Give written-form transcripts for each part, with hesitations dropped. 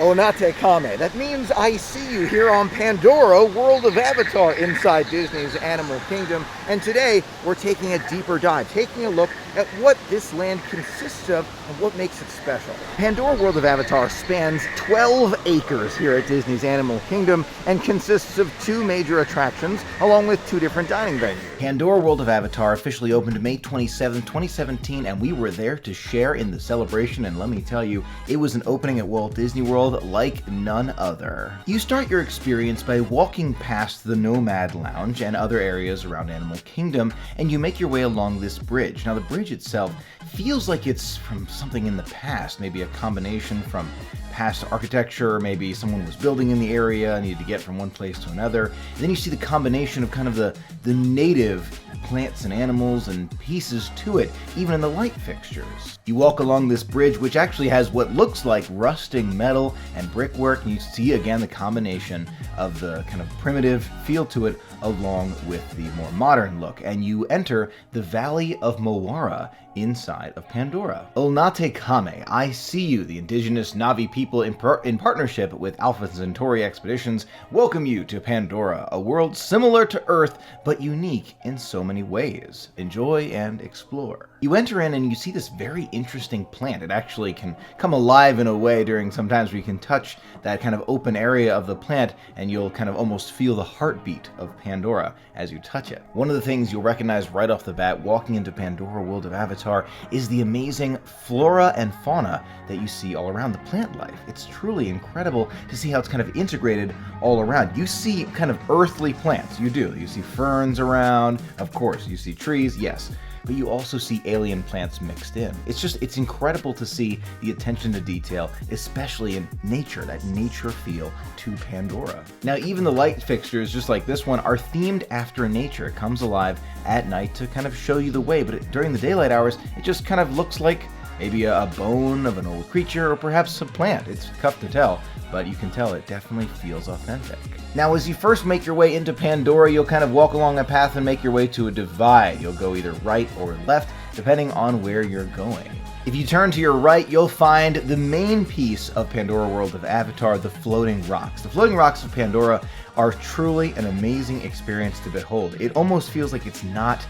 Onate Kame. That means I see you here on Pandora World of Avatar inside Disney's Animal Kingdom. And today we're taking a deeper dive, taking a look at what this land consists of and what makes it special. Pandora World of Avatar spans 12 acres here at Disney's Animal Kingdom and consists of 2 major attractions along with 2 different dining venues. Pandora World of Avatar officially opened May 27, 2017, and we were there to share in the celebration, and let me tell you, it was an opening at Walt Disney World like none other. You start your experience by walking past the Nomad Lounge and other areas around Animal Kingdom, and you make your way along this bridge. Now, the bridge itself feels like it's from something in the past, maybe a combination from past architecture, maybe someone was building in the area, needed to get from one place to another. And then you see the combination of kind of the native plants and animals and pieces to it, even in the light fixtures. You walk along this bridge, which actually has what looks like rusting metal and brickwork, and you see again the combination of the kind of primitive feel to it along with the more modern look, and you enter the Valley of Moara inside of Pandora. Onate Kame, I see you. The indigenous Navi people in partnership with Alpha Centauri Expeditions welcome you to Pandora, a world similar to Earth but unique in so many ways. Enjoy and explore. You enter in and you see this very interesting plant. It actually can come alive in a way during some times where you can touch that kind of open area of the plant and you'll kind of almost feel the heartbeat of Pandora as you touch it. One of the things you'll recognize right off the bat walking into Pandora World of Avatar is the amazing flora and fauna that you see all around, the plant life. It's truly incredible to see how it's kind of integrated all around. You see kind of earthly plants, you do. You see ferns around, of course, you see trees, yes. But you also see alien plants mixed in. It's incredible to see the attention to detail, especially in nature, that nature feel to Pandora. Now, even the light fixtures, just like this one, are themed after nature. It comes alive at night to kind of show you the way, but during the daylight hours, it just kind of looks like maybe a bone of an old creature or perhaps a plant. It's tough to tell, but you can tell it definitely feels authentic. Now, as you first make your way into Pandora, you'll kind of walk along a path and make your way to a divide. You'll go either right or left, depending on where you're going. If you turn to your right, you'll find the main piece of Pandora World of Avatar, the floating rocks. The floating rocks of Pandora are truly an amazing experience to behold. It almost feels like it's not,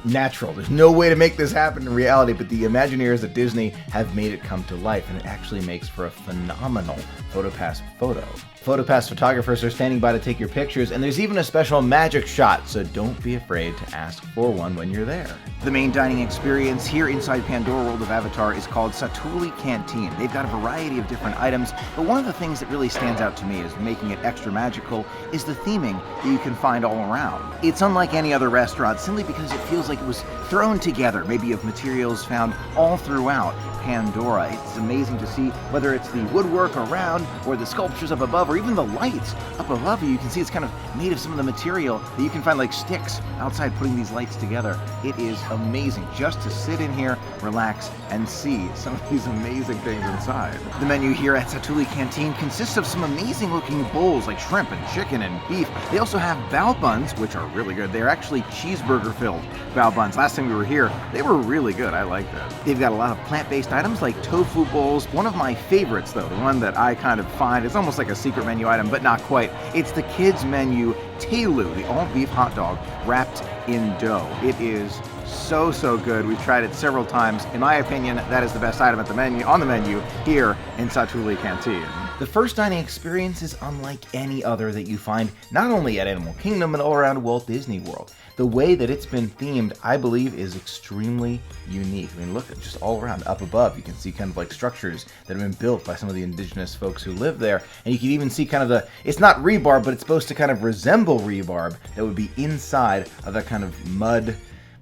natural. There's no way to make this happen in reality, but the Imagineers at Disney have made it come to life, and it actually makes for a phenomenal PhotoPass photo. PhotoPass photographers are standing by to take your pictures, and there's even a special magic shot, so don't be afraid to ask for one when you're there. The main dining experience here inside Pandora World of Avatar is called Satu'li Canteen. They've got a variety of different items, but one of the things that really stands out to me as making it extra magical is the theming that you can find all around. It's unlike any other restaurant simply because it feels like it was thrown together, maybe of materials found all throughout Pandora. It's amazing to see whether it's the woodwork around or the sculptures up above or even the lights up above you. You can see it's kind of made of some of the material that you can find like sticks outside putting these lights together. It is amazing just to sit in here, relax, and see some of these amazing things inside. The menu here at Satu'li Canteen consists of some amazing looking bowls like shrimp and chicken and beef. They also have bao buns, which are really good. They're actually cheeseburger filled bao buns. Last time we were here, they were really good. I like that. They've got a lot of plant-based items like tofu bowls. One of my favorites though, the one that I kind of find, it's almost like a secret menu item, but not quite. It's the kids menu Telu, the all-beef hot dog wrapped in dough. It is so good. We've tried it several times. In my opinion, that is the best item at the menu on the menu here in Satu'li Canteen. The first dining experience is unlike any other that you find not only at Animal Kingdom but all around Walt Disney World. The way that it's been themed, I believe, is extremely unique. I mean, look, just all around, up above, you can see kind of like structures that have been built by some of the indigenous folks who live there. And you can even see kind of it's not rebarb, but it's supposed to kind of resemble rebarb that would be inside of that kind of mud,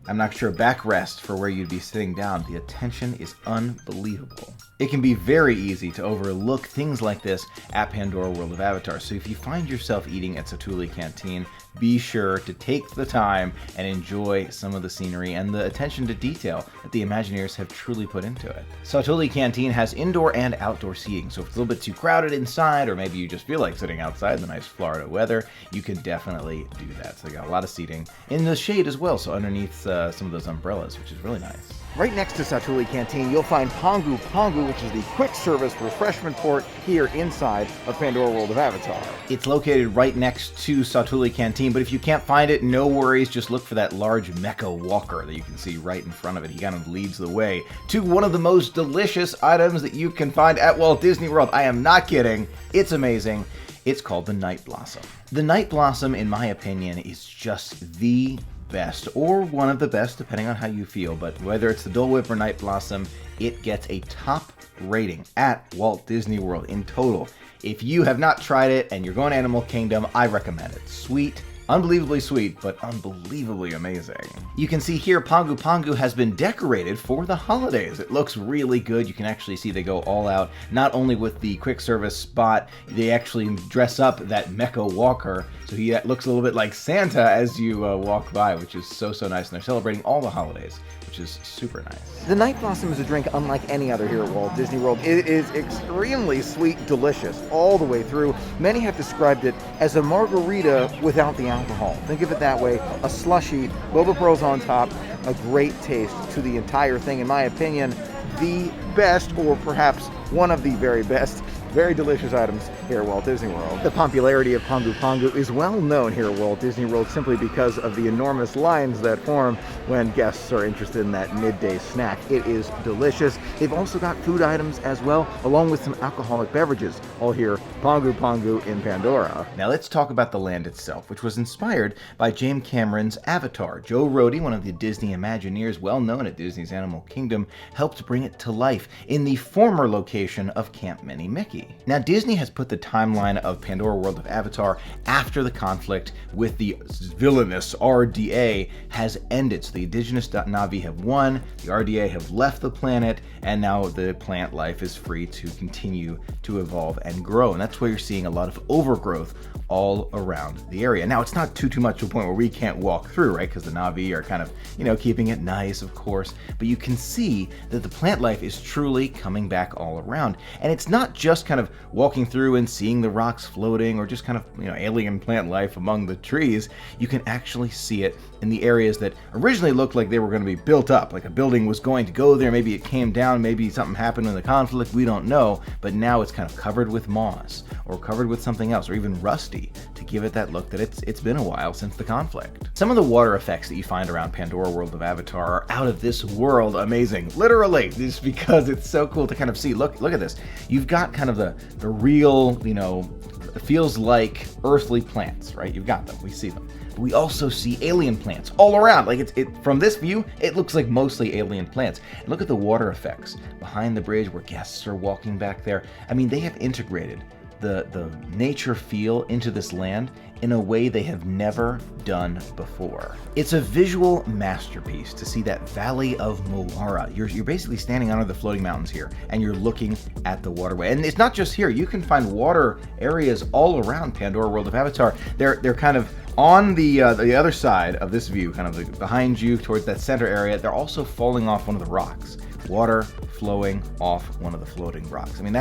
I'm not sure, backrest for where you'd be sitting down. The attention is unbelievable. It can be very easy to overlook things like this at Pandora World of Avatar, so if you find yourself eating at Satu'li Canteen, be sure to take the time and enjoy some of the scenery and the attention to detail that the Imagineers have truly put into it. Satu'li Canteen has indoor and outdoor seating, so if it's a little bit too crowded inside, or maybe you just feel like sitting outside in the nice Florida weather, you can definitely do that. So they got a lot of seating in the shade as well, so underneath some of those umbrellas, which is really nice. Right next to Satu'li Canteen, you'll find Pongu Pongu, which is the quick service refreshment port here inside of Pandora World of Avatar. It's located right next to Satu'li Canteen, but if you can't find it, no worries. Just look for that large mecha walker that you can see right in front of it. He kind of leads the way to one of the most delicious items that you can find at Walt Disney World. I am not kidding. It's amazing. It's called the Night Blossom. The Night Blossom, in my opinion, is just the best, or one of the best, depending on how you feel, but whether it's the Dole Whip or Night Blossom, it gets a top rating at Walt Disney World in total. If you have not tried it and you're going to Animal Kingdom, I recommend it. Sweet, unbelievably sweet, but unbelievably amazing. You can see here Pongu Pongu has been decorated for the holidays. It looks really good. You can actually see they go all out, not only with the quick service spot, they actually dress up that mecha walker, so he looks a little bit like Santa as you walk by, which is so nice. And they're celebrating all the holidays, which is super nice. The Night Blossom is a drink unlike any other here at Walt Disney World. It is extremely sweet, delicious, all the way through. Many have described it as a margarita without the alcohol. Think of it that way. A slushy, boba pearls on top, a great taste to the entire thing. In my opinion, the best, or perhaps one of the very best, very delicious items here at Walt Disney World. The popularity of Pongu Pongu is well known here at Walt Disney World simply because of the enormous lines that form when guests are interested in that midday snack. It is delicious. They've also got food items as well, along with some alcoholic beverages, all here, Pongu Pongu in Pandora. Now let's talk about the land itself, which was inspired by James Cameron's Avatar. Joe Rohde, one of the Disney Imagineers well known at Disney's Animal Kingdom, helped bring it to life in the former location of Camp Minnie Mickey. Now, Disney has put the timeline of Pandora World of Avatar after the conflict with the villainous RDA has ended. So the indigenous Navi have won, the RDA have left the planet, and now the plant life is free to continue to evolve and grow. And that's why you're seeing a lot of overgrowth all around the area. Now, it's not too much to a point where we can't walk through, right? Because the Navi are kind of, keeping it nice, of course. But you can see that the plant life is truly coming back all around. And it's not just kind of walking through and seeing the rocks floating or just kind of, alien plant life among the trees. You can actually see it in the areas that originally looked like they were going to be built up, like a building was going to go there. Maybe it came down, maybe something happened in the conflict, we don't know. But now it's kind of covered with moss or covered with something else, or even rusty, to give it that look that it's been a while since the conflict. Some of the water effects that you find around Pandora World of Avatar are out of this world amazing. Literally, just because it's so cool to kind of see. Look at this. You've got kind of the real, it feels like earthly plants, right? You've got them. We see them. But we also see alien plants all around. Like from this view, it looks like mostly alien plants. And look at the water effects behind the bridge where guests are walking back there. I mean, they have integrated the nature feel into this land in a way they have never done before. It's a visual masterpiece to see that Valley of Moara. You're basically standing under the floating mountains here, and you're looking at the waterway. And it's not just here. You can find water areas all around Pandora World of Avatar. They're kind of on the other side of this view, kind of behind you towards that center area. They're also falling off one of the rocks. Water flowing off one of the floating rocks. I mean,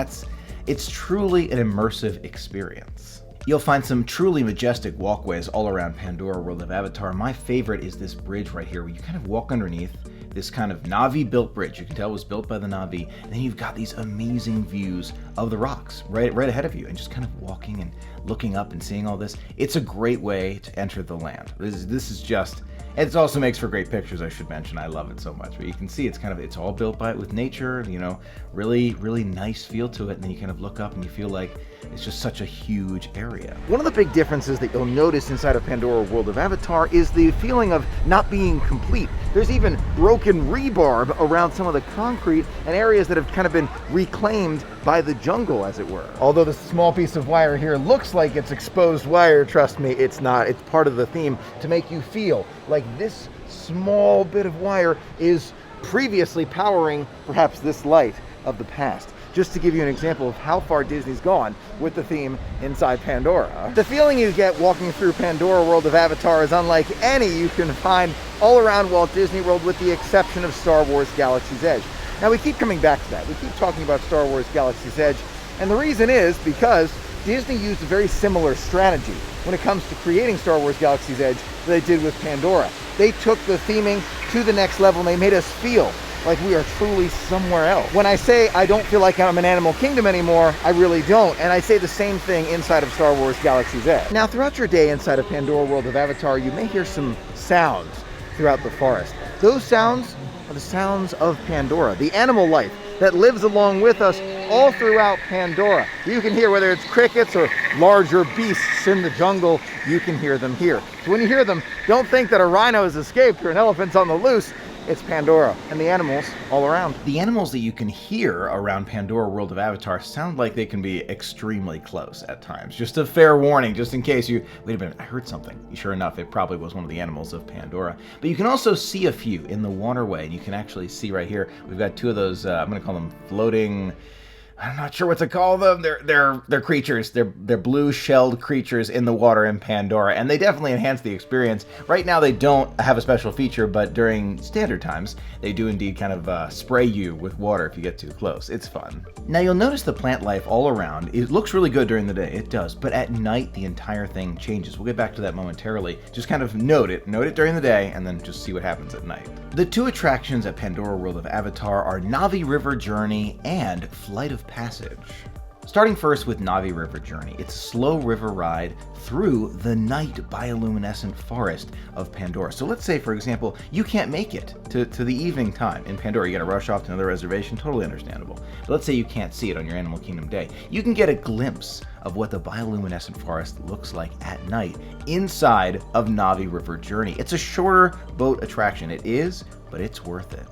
it's truly an immersive experience. You'll find some truly majestic walkways all around Pandora World of Avatar. My favorite is this bridge right here where you kind of walk underneath this kind of Navi-built bridge. You can tell it was built by the Navi. And then you've got these amazing views of the rocks right ahead of you, and just kind of walking and looking up and seeing all this. It's a great way to enter the land. This is just... And it also makes for great pictures, I should mention. I love it so much. But you can see it's all built with nature, really nice feel to it. And then you kind of look up and you feel like it's just such a huge area. One of the big differences that you'll notice inside of Pandora World of Avatar is the feeling of not being complete. There's even broken rebarb around some of the concrete and areas that have kind of been reclaimed by the jungle, as it were. Although this small piece of wire here looks like it's exposed wire, trust me, it's not. It's part of the theme to make you feel like this small bit of wire is previously powering perhaps this light of the past. Just to give you an example of how far Disney's gone with the theme inside Pandora. The feeling you get walking through Pandora World of Avatar is unlike any you can find all around Walt Disney World, with the exception of Star Wars Galaxy's Edge. Now, we keep coming back to that. We keep talking about Star Wars Galaxy's Edge, and the reason is because Disney used a very similar strategy when it comes to creating Star Wars Galaxy's Edge that they did with Pandora. They took the theming to the next level, and they made us feel like we are truly somewhere else. When I say I don't feel like I'm in Animal Kingdom anymore, I really don't. And I say the same thing inside of Star Wars Galaxy's Edge. Now, throughout your day inside of Pandora World of Avatar, you may hear some sounds throughout the forest. Those sounds are the sounds of Pandora, the animal life that lives along with us all throughout Pandora. You can hear whether it's crickets or larger beasts in the jungle, you can hear them here. So when you hear them, don't think that a rhino has escaped or an elephant's on the loose. It's Pandora and the animals all around. The animals that you can hear around Pandora World of Avatar sound like they can be extremely close at times. Just a fair warning, just in case you, wait a minute, I heard something. Sure enough, it probably was one of the animals of Pandora. But you can also see a few in the waterway, and you can actually see right here, we've got two of those, I'm gonna call them floating, I'm not sure what to call them. They're creatures. They're blue-shelled creatures in the water in Pandora, and they definitely enhance the experience. Right now, they don't have a special feature, but during standard times, they do indeed kind of spray you with water if you get too close. It's fun. Now, you'll notice the plant life all around. It looks really good during the day. It does, but at night, the entire thing changes. We'll get back to that momentarily. Just kind of note it during the day, and then just see what happens at night. The two attractions at Pandora World of Avatar are Navi River Journey and Flight of Passage. Starting first with Navi River Journey, it's a slow river ride through the night bioluminescent forest of Pandora. So let's say, for example, you can't make it to the evening time in Pandora. You gotta rush off to another reservation, totally understandable. But let's say you can't see it on your Animal Kingdom day. You can get a glimpse of what the bioluminescent forest looks like at night inside of Navi River Journey. It's a shorter boat attraction. It is, but it's worth it.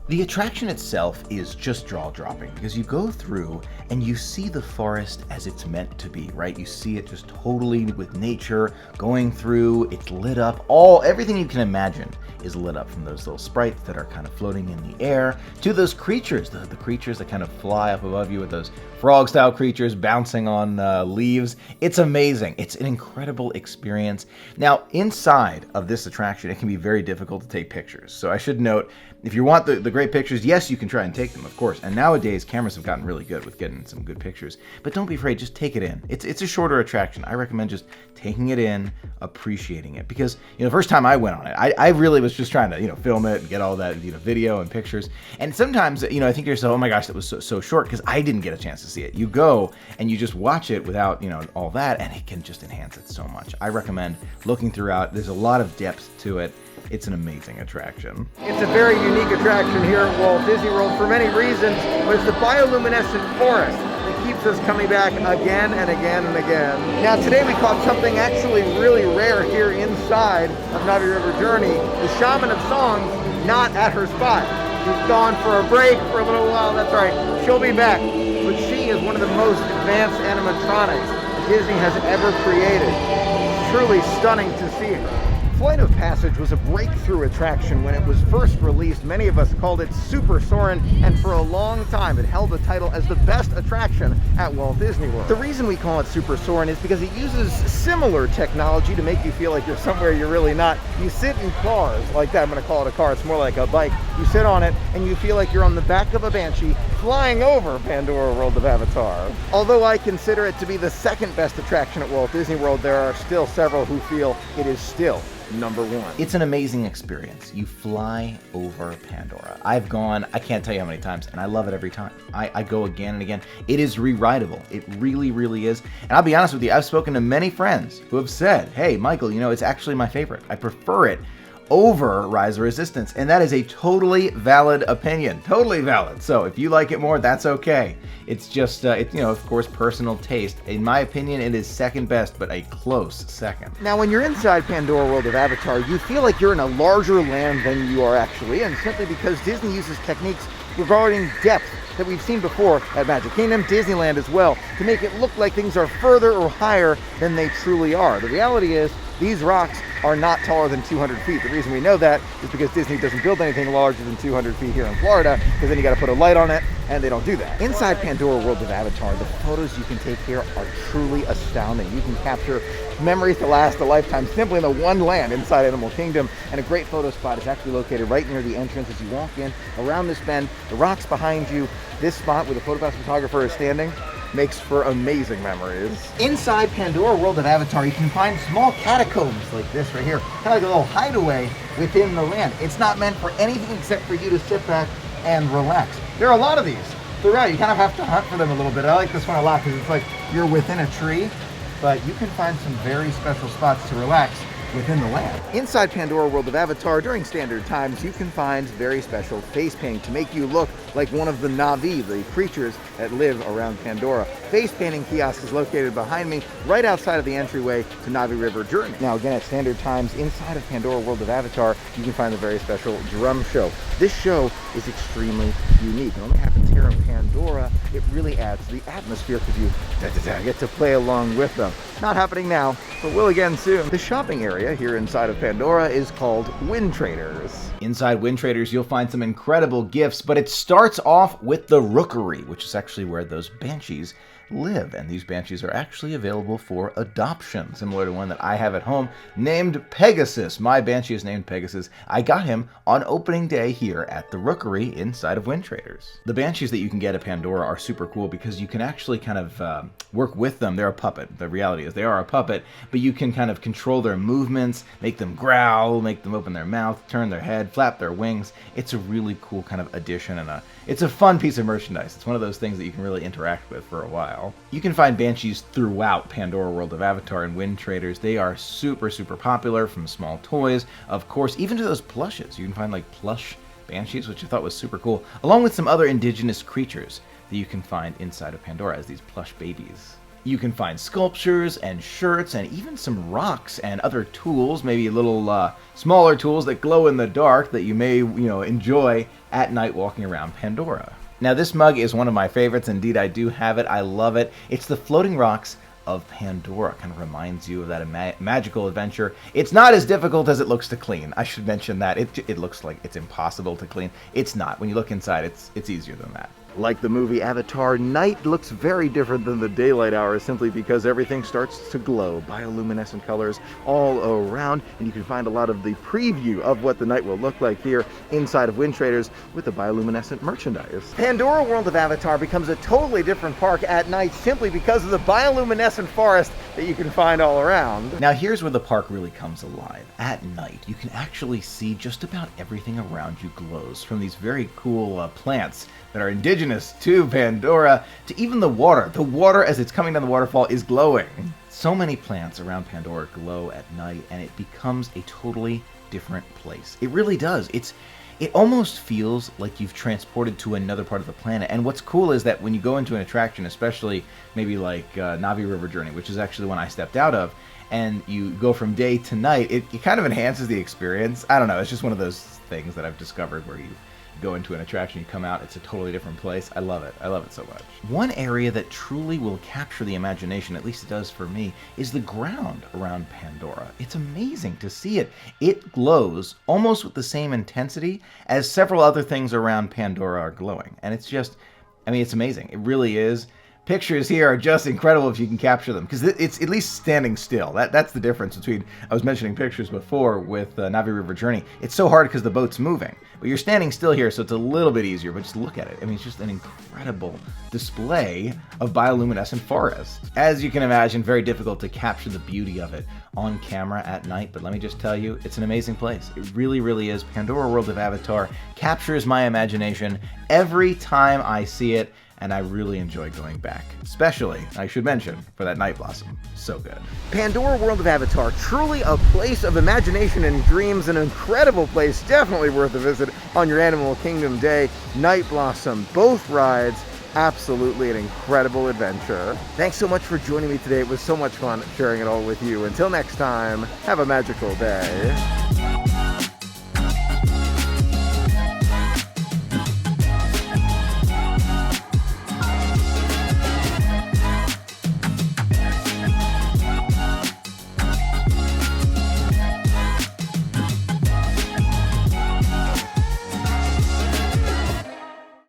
The attraction itself is just jaw-dropping because you go through and you see the forest as it's meant to be, right? You see it just totally with nature going through, it's lit up, everything you can imagine is lit up, from those little sprites that are kind of floating in the air to those creatures, the creatures that kind of fly up above you with those frog-style creatures bouncing on leaves. It's amazing. It's an incredible experience. Now, inside of this attraction, it can be very difficult to take pictures. So I should note, if you want the great pictures, yes, you can try and take them, of course. And nowadays, cameras have gotten really good with getting some good pictures. But don't be afraid, just take it in. It's a shorter attraction. I recommend just taking it in, appreciating it. Because, the first time I went on it, I really was just trying to, film it and get all that, video and pictures. And sometimes, I think to yourself, oh my gosh, that was so short, because I didn't get a chance to see it. You go and you just watch it without, all that, and it can just enhance it so much. I recommend looking throughout. There's a lot of depth to it. It's an amazing attraction. It's a very unique attraction here at Walt Disney World for many reasons, but it's the bioluminescent forest that keeps us coming back again and again and again. Now today we caught something actually really rare here inside of Navi River Journey. The Shaman of Songs not at her spot. She's gone for a break for a little while, that's right. She'll be back, but she is one of the most advanced animatronics Disney has ever created. It's truly stunning to see her. Flight of Passage was a breakthrough attraction when it was first released. Many of us called it Super Soarin', and for a long time it held the title as the best attraction at Walt Disney World. The reason we call it Super Soarin' is because it uses similar technology to make you feel like you're somewhere you're really not. You sit in cars like that. I'm going to call it a car, it's more like a bike. You sit on it and you feel like you're on the back of a Banshee flying over Pandora World of Avatar. Although I consider it to be the second best attraction at Walt Disney World, there are still several who feel it is still number one. It's an amazing experience. You fly over Pandora. I've gone, I can't tell you how many times, and I love it every time. I go again and again. It is re-rideable. It really, really is. And I'll be honest with you, I've spoken to many friends who have said, hey, Michael, it's actually my favorite. I prefer it over Rise of Resistance, and that is a totally valid opinion. Totally valid. So if you like it more, that's okay. It's just, of course, personal taste. In my opinion, it is second best, but a close second. Now, when you're inside Pandora World of Avatar, you feel like you're in a larger land than you are actually in, simply because Disney uses techniques regarding depth that we've seen before at Magic Kingdom, Disneyland as well, to make it look like things are further or higher than they truly are. The reality is, these rocks are not taller than 200 feet. The reason we know that is because Disney doesn't build anything larger than 200 feet here in Florida, because then you got to put a light on it, and they don't do that. Inside Pandora World of Avatar, the photos you can take here are truly astounding. You can capture memories to last a lifetime simply in the one land inside Animal Kingdom, and a great photo spot is actually located right near the entrance as you walk in, around this bend, the rocks behind you. This spot where the photopass photographer is standing makes for amazing memories. Inside Pandora World of Avatar, you can find small catacombs like this right here, kind of like a little hideaway within the land. It's not meant for anything except for you to sit back and relax. There are a lot of these throughout. You kind of have to hunt for them a little bit. I like this one a lot because it's like you're within a tree, but you can find some very special spots to relax within the land. Inside Pandora World of Avatar, during standard times, you can find very special face painting to make you look like one of the Navi, the creatures that live around Pandora. Face painting kiosk is located behind me, right outside of the entryway to Navi River Journey. Now again, at standard times, inside of Pandora World of Avatar, you can find the very special drum show. This show is extremely unique. It only happens here in Pandora. It really adds to the atmosphere because you get to play along with them. Not happening now, but will again soon. The shopping area here inside of Pandora is called Windtraders. Inside Windtraders, you'll find some incredible gifts, but it starts off with the Rookery, which is actually where those banshees live, and these banshees are actually available for adoption, similar to one that I have at home named Pegasus. My banshee is named Pegasus. I got him on opening day here at the Rookery inside of Windtraders. The banshees that you can get at Pandora are super cool because you can actually kind of work with them. They're a puppet. The reality is they are a puppet, but you can kind of control their movements, make them growl, make them open their mouth, turn their head, flap their wings. It's a really cool kind of addition, and it's a fun piece of merchandise. It's one of those things that you can really interact with for a while. You can find banshees throughout Pandora World of Avatar and Windtraders. They are super, super popular, from small toys, of course, even to those plushes. You can find like plush banshees, which I thought was super cool, along with some other indigenous creatures that you can find inside of Pandora as these plush babies. You can find sculptures and shirts and even some rocks and other tools, maybe little smaller tools that glow in the dark that you may enjoy at night walking around Pandora. Now this mug is one of my favorites. Indeed, I do have it. I love it. It's the floating rocks of Pandora. Kind of reminds you of that magical adventure. It's not as difficult as it looks to clean. I should mention that. It looks like it's impossible to clean. It's not. When you look inside, it's easier than that. Like the movie Avatar, night looks very different than the daylight hours simply because everything starts to glow. Bioluminescent colors all around, and you can find a lot of the preview of what the night will look like here inside of Windtraders with the bioluminescent merchandise. Pandora World of Avatar becomes a totally different park at night simply because of the bioluminescent forest that you can find all around. Now here's where the park really comes alive. At night, you can actually see just about everything around you glows, from these very cool plants that are indigenous to Pandora, to even the water. The water, as it's coming down the waterfall, is glowing. So many plants around Pandora glow at night, and it becomes a totally different place. It really does. It almost feels like you've transported to another part of the planet. And what's cool is that when you go into an attraction, especially maybe like Navi River Journey, which is actually the one I stepped out of, and you go from day to night, it kind of enhances the experience. I don't know, it's just one of those things that I've discovered where you go into an attraction, you come out, it's a totally different place. I love it. I love it so much. One area that truly will capture the imagination, at least it does for me, is the ground around Pandora. It's amazing to see it. It glows almost with the same intensity as several other things around Pandora are glowing. And it's just, it's amazing. It really is. Pictures here are just incredible if you can capture them, because it's at least standing still. That's the difference between, I was mentioning pictures before with Navi River Journey. It's so hard because the boat's moving, but you're standing still here, so it's a little bit easier, but just look at it. It's just an incredible display of bioluminescent forest. As you can imagine, very difficult to capture the beauty of it on camera at night, but let me just tell you, it's an amazing place. It really, really is. Pandora World of Avatar captures my imagination every time I see it, and I really enjoy going back. Especially, I should mention, for that night blossom. So good. Pandora World of Avatar, truly a place of imagination and dreams, an incredible place, definitely worth a visit on your Animal Kingdom day. Night blossom, both rides, absolutely an incredible adventure. Thanks so much for joining me today. It was so much fun sharing it all with you. Until next time, have a magical day.